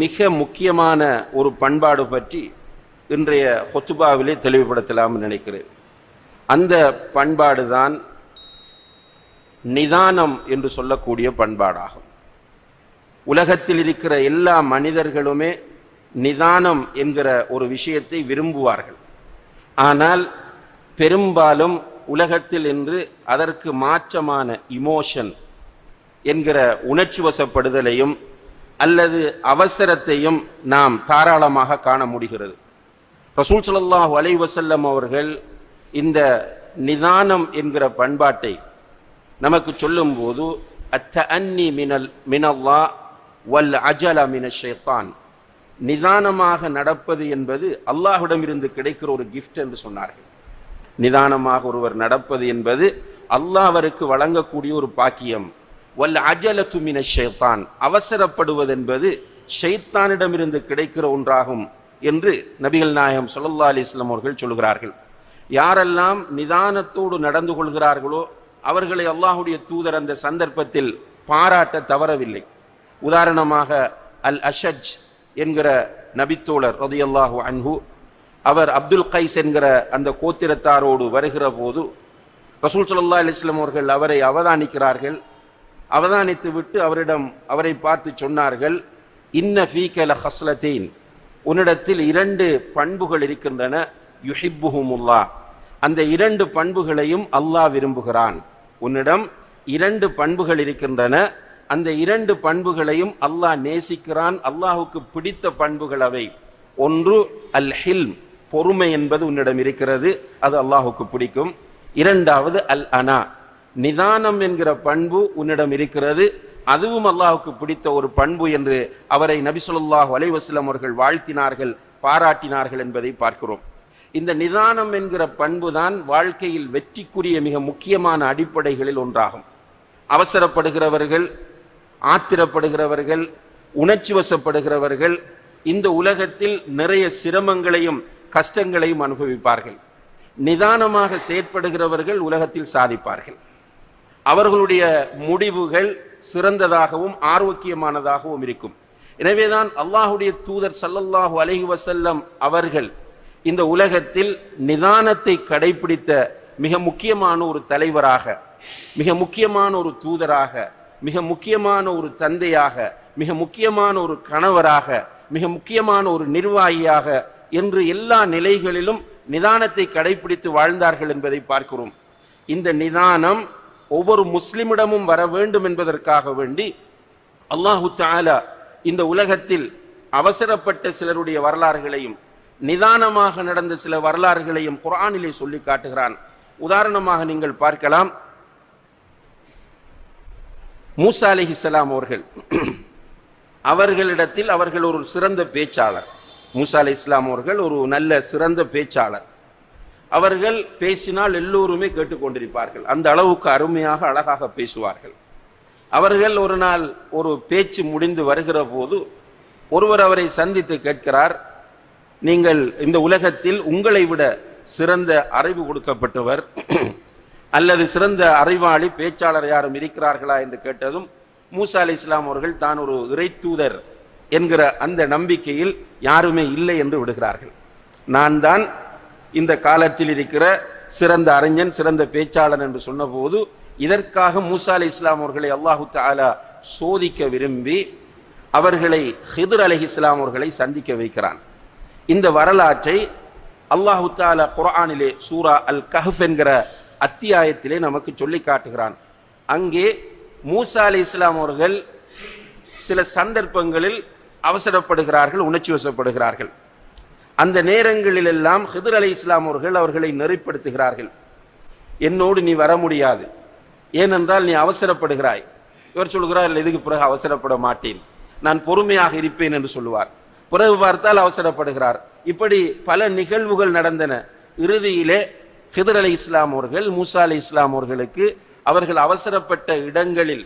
மிக முக்கியமான ஒரு பண்பாடு பற்றி இன்றைய ஹுத்பாவிலே தெளிவுபடுத்தலாம்னு நினைக்கிறேன். அந்த பண்பாடு தான் நிதானம் என்று சொல்லக்கூடிய பண்பாடாகும். உலகத்தில் இருக்கிற எல்லா மனிதர்களுமே நிதானம் என்கிற ஒரு விஷயத்தை விரும்புவார்கள். ஆனால் பெரும்பாலும் உலகத்தில் இன்று அதற்கு மாற்றமான இமோஷன் என்கிற உணர்ச்சி வசப்படுதலையும் அல்லது அவசரத்தையும் நாம் தாராளமாக காண முடிகிறது. ரசூல் ஸல்லல்லாஹு அலைஹி வஸல்லம் அவர்கள் இந்த நிதானம் என்கிற பண்பாட்டை நமக்கு சொல்லும்போது அத்தஅன்னி மினல்லாஹ் வல் அஜல மினஷ் ஷைத்தான், நிதானமாக நடப்பது என்பது அல்லாஹ்விடமிருந்து கிடைக்கிற ஒரு கிஃப்ட் என்று சொன்னார்கள். நிதானமாக ஒருவர் நடப்பது என்பது அல்லாஹ் அவருக்கு வழங்கக்கூடிய ஒரு பாக்கியம். வல் அஜலத்து மினஷ் ஷைத்தான், அவசரப்படுவது என்பது ஷைத்தானிடமிருந்து கிடைக்கிற ஒன்றாகும் என்று நபிகள் நாயகம் ஸல்லல்லாஹு அலைஹி வஸல்லம் அவர்கள் சொல்கிறார்கள். யாரெல்லாம் நிதானத்தோடு நடந்து கொள்கிறார்களோ அவர்களை அல்லாஹுடைய தூதர் அந்த சந்தர்ப்பத்தில் பாராட்ட தவறவில்லை. உதாரணமாக அல் அஷஜ் என்கிற நபித்தோழர் ரலியல்லாஹு அன்ஹு, அவர் அப்துல் கைஸ் என்கிற அந்த கோத்திரத்தாரோடு வருகிற போது ரசூல் ஸல்லல்லாஹு அலைஹி வஸல்லம் அவர்கள் அவரை அவதானிக்கிறார்கள். அவதானித்து விட்டு அவரை பார்த்து சொன்னார்கள், இன்ன ஃபீக லஹஸ்லத்தைன், உன்னிடத்தில் 2 பண்புகள் இருக்கின்றன, யுஹிப்புஹுமுல்லாஹ், அந்த 2 பண்புகளையும் அல்லாஹ் விரும்புகிறான். உன்னிடம் 2 பண்புகள் இருக்கின்றன, அந்த 2 பண்புகளையும் அல்லாஹ் நேசிக்கிறான். அல்லாஹுக்கு பிடித்த பண்புகள் அவை. ஒன்று அல் ஹில்ம், பொறுமை என்பது உன்னிடம் இருக்கிறது, அது அல்லாஹுக்கு பிடிக்கும். 2வது அல் அனா, நிதானம் என்கிற பண்பு உன்னிடம் இருக்கிறது, அதுவும் அல்லாஹுக்கு பிடித்த ஒரு பண்பு என்று அவரை நபி ஸல்லல்லாஹு அலைஹி வஸல்லம் அவர்கள் வாழ்த்தினார்கள், பாராட்டினார்கள் என்பதை பார்க்கிறோம். இந்த நிதானம் என்கிற பண்பு தான் வாழ்க்கையில் வெற்றிக்குரிய மிக முக்கியமான அடிப்படைகளில் ஒன்றாகும். அவசரப்படுகிறவர்கள், ஆத்திரப்படுகிறவர்கள், உணர்ச்சி வசப்படுகிறவர்கள் இந்த உலகத்தில் நிறைய சிரமங்களையும் கஷ்டங்களையும் அனுபவிப்பார்கள். நிதானமாக செயற்படுகிறவர்கள் உலகத்தில் சாதிப்பார்கள். அவர்களுடைய முடிவுகள் சிறந்ததாகவும் ஆரோக்கியமானதாகவும் இருக்கும். எனவேதான் அல்லாஹுடைய தூதர் ஸல்லல்லாஹு அலைஹி வஸல்லம் அவர்கள் இந்த உலகத்தில் நிதானத்தை கடைபிடித்த மிக முக்கியமான ஒரு தலைவராக, மிக முக்கியமான ஒரு தூதராக, மிக முக்கியமான ஒரு தந்தையாக, மிக முக்கியமான ஒரு கணவராக, மிக முக்கியமான ஒரு நிர்வாகியாக என்று எல்லா நிலைகளிலும் நிதானத்தை கடைபிடித்து வாழ்ந்தார்கள் என்பதை பார்க்கிறோம். இந்த நிதானம் ஒவ்வொரு முஸ்லிமிடமும் வர வேண்டும் என்பதற்காக வேண்டி அல்லாஹு தஆலா இந்த உலகத்தில் அவசரப்பட்ட சிலருடைய வரலாறுகளையும் நிதானமாக நடந்த சில வரலாறுகளையும் குர்ஆனிலே சொல்லி காட்டுகிறான். உதாரணமாக நீங்கள் பார்க்கலாம், மூசா அலைஹிஸ்ஸலாம் அவர்களிடத்தில் அவர்கள் ஒரு சிறந்த பேச்சாளர். மூசா அலைஹிஸ்ஸலாம் அவர்கள் ஒரு நல்ல சிறந்த பேச்சாளர். அவர்கள் பேசினால் எல்லோருமே கேட்டுக்கொண்டிருப்பார்கள். அந்த அளவுக்கு அருமையாக அழகாக பேசுவார்கள். அவர்கள் ஒரு நாள் ஒரு பேச்சு முடிந்து வருகிற போது ஒருவர் அவரை சந்தித்து கேட்கிறார், நீங்கள் இந்த உலகத்தில் உங்களை விட சிறந்த அறிவு கொடுக்கப்பட்டவர் அல்லது சிறந்த அறிவாளி பேச்சாளர் யாரும் இருக்கிறார்களா என்று கேட்டதும் மூசா அலைஹிஸ்ஸலாம் அவர்கள் தான் ஒரு இறை தூதர் என்கிற அந்த நம்பிக்கையில் யாருமே இல்லை என்று விடுகிறார்கள். நான் தான் இந்த காலத்தில் இருக்கிற சிறந்த அறிஞன், சிறந்த பேச்சாளர் என்று சொன்னபோது இதற்காக மூசா அலைஹிஸ்ஸலாம் அவர்களை அல்லாஹு தஆலா சோதிக்க விரும்பி அவர்களை ஹித்ர் அலைஹிஸ்ஸலாம் அவர்களை சந்திக்க வைக்கிறான். இந்த வரலாற்றை அல்லாஹு தஆலா குர்ஆனிலே சூரா அல் கஹ்ஃப் என்கிற அத்தியாயத்திலே நமக்கு சொல்லி காட்டுகிறான். அங்கே மூசா அலைஹிஸ்ஸலாம் அவர்கள் சில சந்தர்ப்பங்களில் அவசரப்படுகிறார்கள், உணர்ச்சி வசப்படுகிறார்கள். அந்த நேரங்களில் எல்லாம் ஹித்ர் அலைஹிஸ்ஸலாம் அவர்கள் அவர்களை நெறிப்படுத்துகிறார்கள். என்னோடு நீ வர முடியாது, ஏனென்றால் நீ அவசரப்படுகிறாய். இவர் சொல்கிறார், இதுக்கு பிறகு அவசரப்பட மாட்டேன், நான் பொறுமையாக இருப்பேன் என்று சொல்லுவார். பிறகு பார்த்தால் அவசரப்படுகிறார். இப்படி பல நிகழ்வுகள் நடந்தன. இறுதியிலே ஹித்ர் அலைஹிஸ்ஸலாம் அவர்கள் மூசா அலைஹிஸ்ஸலாம் அவர்களுக்கு அவர்கள் அவசரப்பட்ட இடங்களில்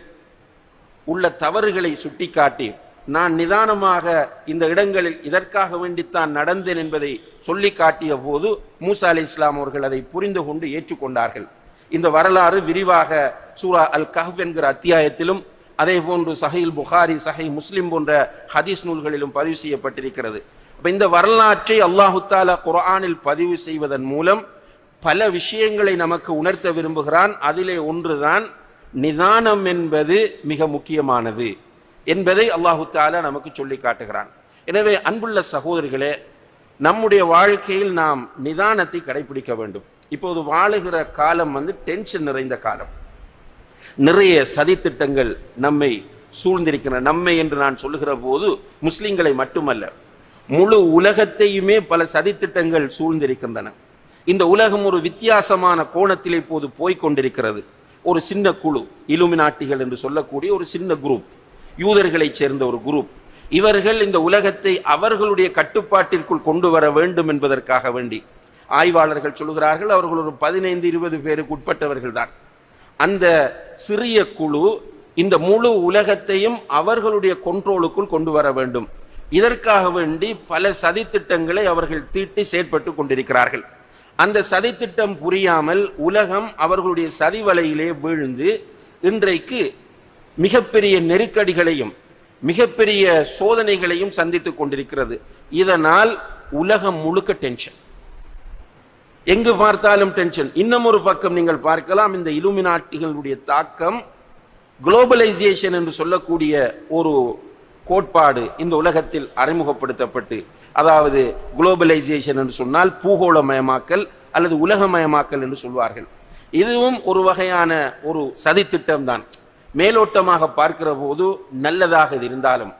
உள்ள தவறுகளை சுட்டிக்காட்டி, நான் நிதானமாக இந்த இடங்களில் இதற்காக வேண்டித்தான் நடந்தேன் என்பதை சொல்லி காட்டிய போது மூசா அலைஹிஸ்ஸலாம் அவர்கள் அதை புரிந்து கொண்டு ஏற்றுக்கொண்டார்கள். இந்த வரலாறு விரிவாக சூரா அல் கஹ்ஃப் என்கிற அத்தியாயத்திலும் அதே போன்று சஹீல் புகாரி, சஹீ முஸ்லிம் போன்ற ஹதீஸ் நூல்களிலும் பதிவு செய்யப்பட்டிருக்கிறது. இந்த வரலாற்றை அல்லாஹு தஆலா குர்ஆனில் பதிவு செய்வதன் மூலம் பல விஷயங்களை நமக்கு உணர்த்த விரும்புகிறான். அதிலே ஒன்றுதான் நிதானம் என்பது மிக முக்கியமானது என்பதை அல்லாஹு தஆலா நமக்கு சொல்லி காட்டுகிறான். எனவே அன்புள்ள சகோதரிகளே, நம்முடைய வாழ்க்கையில் நாம் நிதானத்தை கடைபிடிக்க வேண்டும். இப்போது வாழுகிற காலம் டென்ஷன் நிறைந்த காலம். நிறைய சதித்திட்டங்கள் நம்மை சூழ்ந்திருக்கின்றன. நம்மை என்று நான் சொல்லுகிற போது முஸ்லிம்களை மட்டுமல்ல, முழு உலகத்தையுமே பல சதித்திட்டங்கள் சூழ்ந்திருக்கின்றன. இந்த உலகம் ஒரு வித்தியாசமான கோணத்தில் இப்போது போய்கொண்டிருக்கிறது. ஒரு சின்ன குழு, இலுமினாட்டிகள் என்று சொல்லக்கூடிய ஒரு சின்ன குரூப், யூதர்களை சேர்ந்த ஒரு குரூப், இவர்கள் இந்த உலகத்தை அவர்களுடைய கட்டுப்பாட்டிற்குள் கொண்டு வர வேண்டும் என்பதற்காக வேண்டி ஆய்வாளர்கள் சொல்கிறார்கள், அவர்கள் ஒரு 15-20 பேருக்கு உட்பட்டவர்கள் தான். அந்த சிறிய குழு இந்த முழு உலகத்தையும் அவர்களுடைய கொண்ட்ரோலுக்குள் கொண்டு வர வேண்டும். இதற்காக வேண்டி பல சதித்திட்டங்களை அவர்கள் தீட்டி செயற்பட்டு கொண்டிருக்கிறார்கள். அந்த சதித்திட்டம் புரியாமல் உலகம் அவர்களுடைய சதிவலையிலே வீழ்ந்து இன்றைக்கு மிகப்பெரிய நெருக்கடிகளையும் மிகப்பெரிய சோதனைகளையும் சந்தித்துக் கொண்டிருக்கிறது. இதனால் உலகம் முழுக்க டென்ஷன், எங்கு பார்த்தாலும் டென்ஷன். இன்னும் ஒரு பக்கம் நீங்கள் பார்க்கலாம், இந்த இலுமினாட்டிகளுடைய தாக்கம், குளோபலைசேஷன் என்று சொல்லக்கூடிய ஒரு கோட்பாடு இந்த உலகத்தில் அறிமுகப்படுத்தப்பட்டு, அதாவது குளோபலைசேஷன் என்று சொன்னால் பூகோளமயமாக்கல் அல்லது உலகமயமாக்கல் என்று சொல்வார்கள். இதுவும் ஒரு வகையான ஒரு சதித்திட்டம் தான். மேலோட்டமாக பார்க்கிற போது நல்லதாக இது இருந்தாலும்,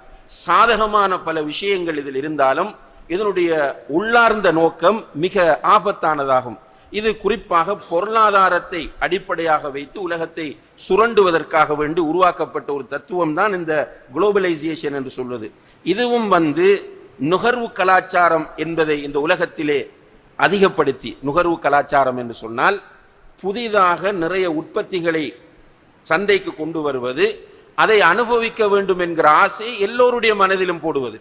சாதகமான பல விஷயங்கள் இதில் இருந்தாலும், இதனுடைய உள்ளார்ந்த நோக்கம் மிக ஆபத்தானதாகும். இது குறிப்பாக பொருளாதாரத்தை அடிப்படையாக வைத்து உலகத்தை சுரண்டுவதற்காக வேண்டி உருவாக்கப்பட்ட ஒரு தத்துவம் தான் இந்த குளோபலைசேஷன் என்று சொல்வது. இதுவும் நுகர்வு கலாச்சாரம் என்பதை இந்த உலகத்திலே அதிகப்படுத்தி, நுகர்வு கலாச்சாரம் என்று சொன்னால் புதிதாக நிறைய உற்பத்திகளை சந்தைக்கு கொண்டு வருவது, அதை அனுபவிக்க வேண்டும் என்கிற ஆசை எல்லோருடைய மனதிலும் போடுவது.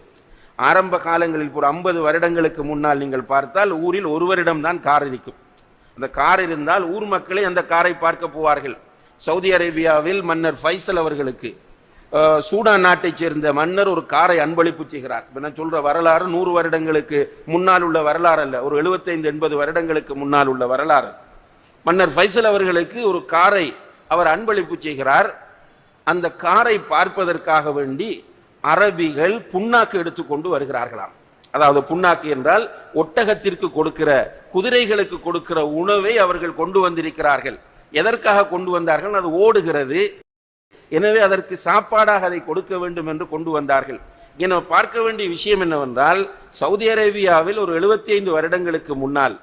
ஆரம்ப காலங்களில் ஒரு 50 வருடங்களுக்கு முன்னால் நீங்கள் பார்த்தால் ஊரில் ஒருவரிடம் தான் கார் இருக்கும். அந்த கார் இருந்தால் ஊர் மக்களை அந்த காரை பார்க்க போவார்கள். சவுதி அரேபியாவில் மன்னர் ஃபைசல் அவர்களுக்கு சூடான் நாட்டைச் சேர்ந்த மன்னர் ஒரு காரை அன்பளிப்பு செய்கிறார். நான் சொல்ற வரலாறு 100 வருடங்களுக்கு முன்னால் உள்ள வரலாறு அல்ல, ஒரு 75-80 வருடங்களுக்கு முன்னால் உள்ள வரலாறு. மன்னர் ஃபைசல் அவர்களுக்கு ஒரு காரை அவர் அன்பளிப்பு செய்கிறார். அந்த காரை பார்ப்பதற்காக வேண்டி அரபிகள் புண்ணாக்கு எடுத்துக்கொண்டு வருகிறார்களாம். அதாவது புண்ணாக்கு என்றால் ஒட்டகத்திற்கு கொடுக்கிற, குதிரைகளுக்கு கொடுக்கிற உணவை அவர்கள் கொண்டு வந்திருக்கிறார்கள். எதற்காக கொண்டு வந்தார்கள்? அது ஓடுகிறது, எனவே அதற்கு சாப்பாடாக அதை கொடுக்க வேண்டும் என்று கொண்டு வந்தார்கள். என பார்க்க வேண்டிய விஷயம் என்னவென்றால், சவுதி அரேபியாவில் ஒரு 75 வருடங்களுக்கு முன்னால்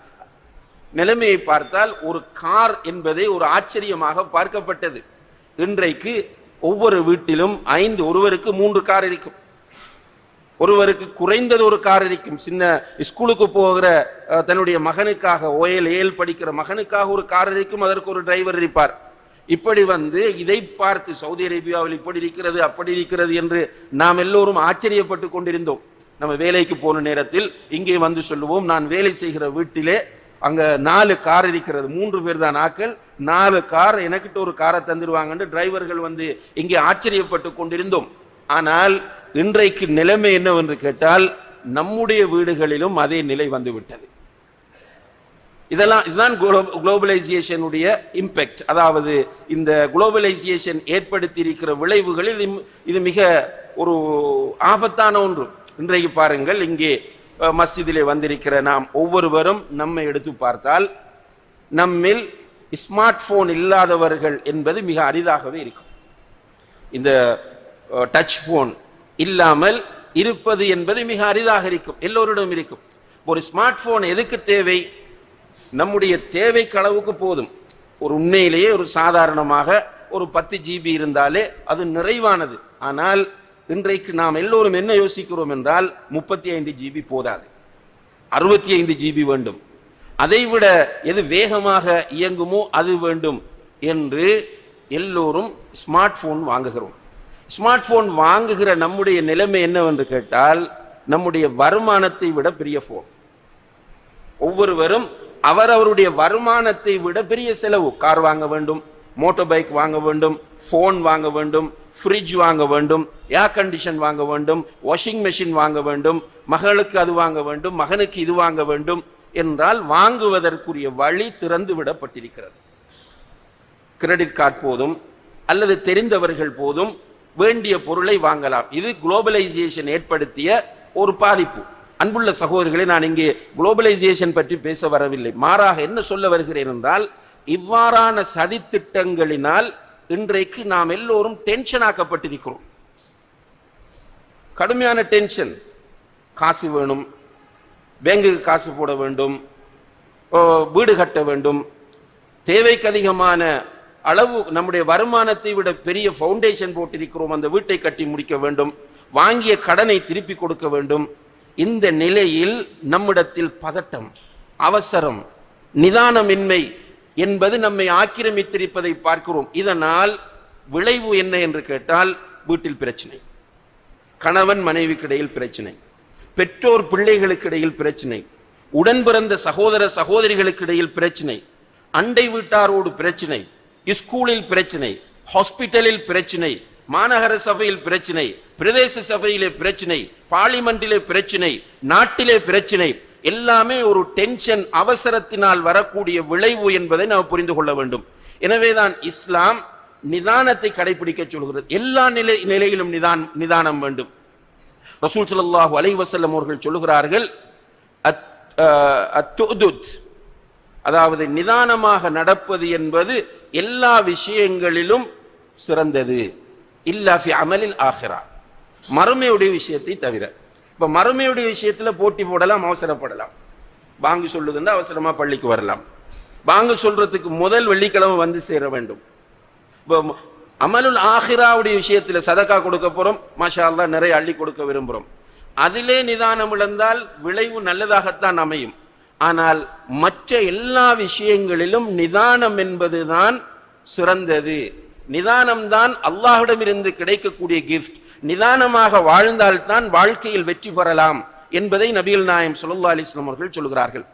நிலைமையை பார்த்தால் ஒரு கார் என்பதை ஒரு ஆச்சரியமாக பார்க்கப்பட்டது. இன்றைக்கு ஒவ்வொரு வீட்டிலும் ஒருவருக்கு 3 கார் இருக்கும், ஒருவருக்கு குறைந்தது ஒரு கார் இருக்கும். சின்ன ஸ்கூலுக்கு போகிற தன்னுடைய மகனுக்காக, OL படிக்கிற மகனுக்காக ஒரு கார் இருக்கும், அதற்கு ஒரு டிரைவர் இருப்பார். இப்படி இதை பார்த்து சவுதி அரேபியாவில் இப்படி இருக்கிறது அப்படி இருக்கிறது என்று நாம் எல்லோரும் ஆச்சரியப்பட்டு கொண்டிருந்தோம். நம்ம வேலைக்கு போன நேரத்தில் இங்கே சொல்லுவோம், நான் வேலை செய்கிற வீட்டிலே அங்க 4 கார் இருக்கிறது, 3 பேர் தான் ஆக்கள், 4 கார் எனக்கிட்ட ஒரு காரை தந்துடுவாங்க டிரைவர்கள் இங்கே ஆச்சரியப்பட்டு கொண்டிருந்தோம். ஆனால் இன்றைக்கு நிலைமை என்னவென்று கேட்டால், நம்முடைய வீடுகளிலும் அதே நிலை வந்துவிட்டது. இதுதான் குளோபலைசேஷனுடைய இம்பேக்ட். அதாவது இந்த குளோபலைசேஷன் ஏற்படுத்தி இருக்கிற விளைவுகளில் இது மிக ஒரு ஆபத்தான ஒன்று. இன்றைக்கு பாருங்கள், இங்கே மஸ்ஜிதிலே வந்திருக்கிற நாம் ஒவ்வொருவரும் நம்மை எடுத்து பார்த்தால், நம்மில் ஸ்மார்ட் போன் இல்லாதவர்கள் என்பது மிக அரிதாகவே இருக்கும். இந்த டச் போன் இல்லாமல் இருப்பது என்பது மிக அரிதாக இருக்கும், எல்லோரிடம் இருக்கும். ஒரு ஸ்மார்ட் போன் எதுக்கு தேவை? நம்முடைய தேவைக்கு அளவுக்கு போதும். ஒரு உண்மையிலேயே ஒரு சாதாரணமாக ஒரு 10 GB இருந்தாலே அது நிறைவானது. ஆனால் இன்றைக்கு நாம் எல்லோரும் என்ன யோசிக்கிறோம் என்றால், 35 GB போதாது, 65 GB வேண்டும், அதைவிட எது வேகமாக இயங்குமோ அது வேண்டும் என்று எல்லோரும் ஸ்மார்ட் போன் வாங்குகிறோம். ஸ்மார்ட் போன் வாங்குகிற நம்முடைய நிலைமை என்னவென்று கேட்டால், நம்முடைய வருமானத்தை விட பெரிய போன். ஒவ்வொருவரும் அவருடைய வருமானத்தை விட பெரிய செலவு, கார் வாங்க வேண்டும், மோட்டார் பைக் வாங்க வேண்டும், ஃபோன் வாங்க வேண்டும், ஃப்ரிட்ஜ் வாங்க வேண்டும், ஏர் கண்டிஷன் வாங்க வேண்டும், வாஷிங் மெஷின் வாங்க வேண்டும், மகளுக்கு அது வாங்க வேண்டும், மகனுக்கு இது வாங்க வேண்டும் என்றால் வாங்குவதற்குரிய வழி திறந்து விடப்பட்டிருக்கிறது. கிரெடிட் கார்டு போதும் அல்லது தெரிந்தவர்கள் போதும் வேண்டிய பொருளை வாங்கலாம். இது குளோபலைசேஷன் ஏற்படுத்திய ஒரு பாதிப்பு. அன்புள்ள சகோதரர்களே, நான் இங்கே குளோபலைசேஷன் பற்றி பேச வரவில்லை. மாறாக என்ன சொல்ல வருகிறேன் என்றால், இவ்வாறான சதித்திட்டங்களினால் இன்றைக்கு நாம் எல்லோரும் டென்ஷன் ஆக்கப்பட்டிருக்கிறோம். கடுமையான டென்ஷன். காசு வேணும், பேங்குக்கு காசு போட வேண்டும், வீடு கட்ட வேண்டும், தேவைக்கு அதிகமான அளவு நம்முடைய வருமானத்தை விட பெரிய ஃபவுண்டேஷன் போட்டிருக்கிறோம், அந்த வீட்டை கட்டி முடிக்க வேண்டும், வாங்கிய கடனை திருப்பி கொடுக்க வேண்டும். இந்த நிலையில் நம்மிடத்தில் பதட்டம், அவசரம், நிதானமின்மை என்பது நம்மை ஆக்கிரமித்திருப்பதை பார்க்கிறோம். இதனால் விளைவு என்ன என்று கேட்டால், வீட்டில் பிரச்சனை, கணவன் மனைவிக்கு இடையில் பிரச்சனை, பெற்றோர் பிள்ளைகளுக்கு இடையில் பிரச்சனை, உடன் பிறந்த சகோதர சகோதரிகளுக்கு இடையில் பிரச்சனை, அண்டை வீட்டாரோடு பிரச்சனை, ஸ்கூலில் பிரச்சனை, ஹாஸ்பிட்டலில் பிரச்சனை, மாநகர சபையில் பிரச்சனை, பிரதேச சபையிலே பிரச்சனை, பார்லிமெண்டிலே பிரச்சனை, நாட்டிலே பிரச்சனை. எல்லாமே ஒரு டென்ஷன், அவசரத்தினால் வரக்கூடிய விளைவு என்பதை நாம் புரிந்து கொள்ள வேண்டும். எனவேதான் இஸ்லாம் நிதானத்தை கடைபிடிக்க சொல்கிறது. எல்லா நிலையிலும் நிதானம் வேண்டும். ரசூல் ஸல்லல்லாஹு அலைஹி வஸல்லம் அவர்கள் சொல்லுகிறார்கள், அதாவது நிதானமாக நடப்பது என்பது எல்லா விஷயங்களிலும் சிறந்தது, இல்லா ஃபி அமலில் ஆஹிரா, மறுமையுடைய விஷயத்தை தவிர. இப்ப மறுமையுடைய விஷயத்துல போட்டி போடலாம், அவசரப்படலாம். பாங்கு சொல்லுதுன்னா அவசரமா பள்ளிக்கு வரலாம். பாங்கு சொல்றதுக்கு முதல் வெள்ளிக்கிழமை வந்து சேர வேண்டும். அமலுல் ஆஹிராவுடைய விஷயத்துல சதக்கா கொடுக்க போறோம், மாஷா அல்லாஹ் நிறைய அள்ளி கொடுக்க விரும்புறோம். அதிலே நிதானம் இழந்தால் விளைவு நல்லதாகத்தான் அமையும். ஆனால் மற்ற எல்லா விஷயங்களிலும் நிதானம் என்பதுதான் சிறந்தது. நிதானம்தான் அல்லாஹ்விடமிருந்து கிடைக்கக்கூடிய கிஃப்ட். நிதானமாக வாழ்ந்தால்தான் வாழ்க்கையில் வெற்றி பெறலாம் என்பதை நபிகள் நாயகம் ஸல்லல்லாஹு அலைஹி வஸல்லம் அவர்கள் சொல்கிறார்கள்.